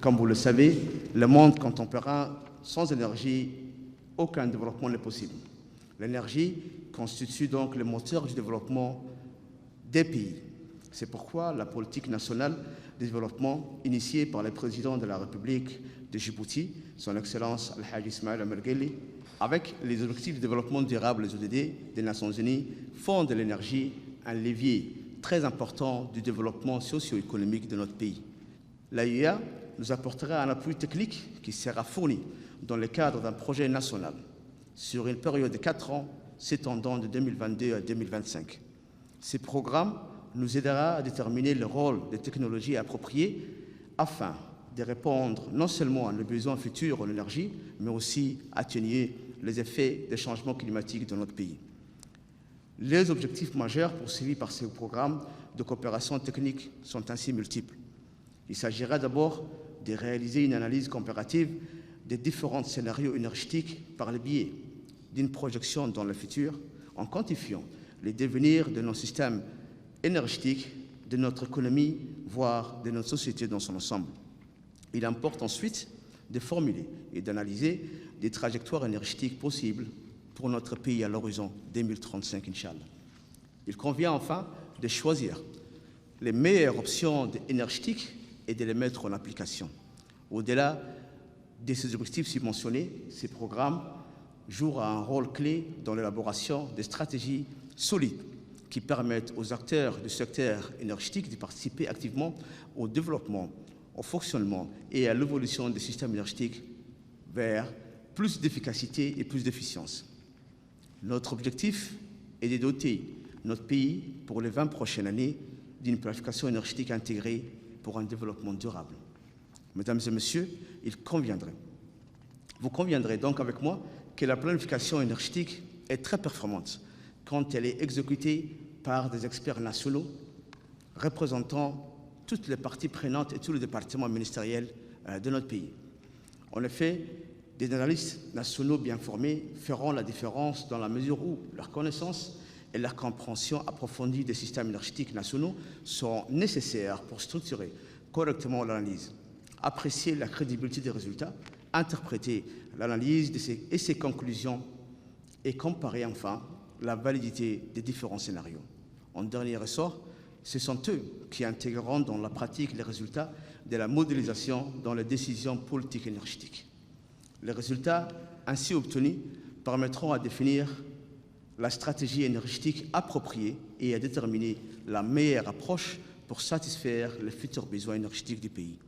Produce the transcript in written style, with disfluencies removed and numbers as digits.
Comme vous le savez, le monde contemporain, sans énergie, aucun développement n'est possible. L'énergie constitue donc le moteur du développement des pays. C'est pourquoi la politique nationale de développement initiée par le président de la République de Djibouti, son Excellence Al-Hajj Ismaël Omar Guelleh, avec les objectifs de développement durable, les ODD, des Nations Unies, font de l'énergie un levier très important du développement socio-économique de notre pays. L'AIEA nous apportera un appui technique qui sera fourni dans le cadre d'un projet national sur une période de 4 ans s'étendant de 2022 à 2025. Ce programme nous aidera à déterminer le rôle des technologies appropriées afin de répondre non seulement à nos besoins futurs en énergie, mais aussi à atténuer les effets des changements climatiques dans notre pays. Les objectifs majeurs poursuivis par ce programme de coopération technique sont ainsi multiples. Il s'agira d'abord de réaliser une analyse comparative des différents scénarios énergétiques par le biais d'une projection dans le futur, en quantifiant les devenirs de nos systèmes énergétiques, de notre économie, voire de notre société dans son ensemble. Il importe ensuite de formuler et d'analyser des trajectoires énergétiques possibles pour notre pays à l'horizon 2035, Inch'Allah. Il convient enfin de choisir les meilleures options énergétiques et de les mettre en application. Au-delà de ces objectifs subventionnés, ces programmes jouera un rôle clé dans l'élaboration de stratégies solides qui permettent aux acteurs du secteur énergétique de participer activement au développement, au fonctionnement et à l'évolution des systèmes énergétiques vers plus d'efficacité et plus d'efficience. Notre objectif est de doter notre pays pour les 20 prochaines années d'une planification énergétique intégrée pour un développement durable. Mesdames et messieurs, vous conviendrez donc avec moi que la planification énergétique est très performante quand elle est exécutée par des experts nationaux représentant toutes les parties prenantes et tous les départements ministériels de notre pays. En effet, des analystes nationaux bien formés feront la différence dans la mesure où leur connaissance et leur compréhension approfondie des systèmes énergétiques nationaux sont nécessaires pour structurer correctement l'analyse, apprécier la crédibilité des résultats, interpréter l'analyse et ses conclusions et comparer enfin la validité des différents scénarios. En dernier ressort, ce sont eux qui intégreront dans la pratique les résultats de la modélisation dans les décisions politiques énergétiques. Les résultats ainsi obtenus permettront à définir la stratégie énergétique appropriée et à déterminer la meilleure approche pour satisfaire les futurs besoins énergétiques du pays.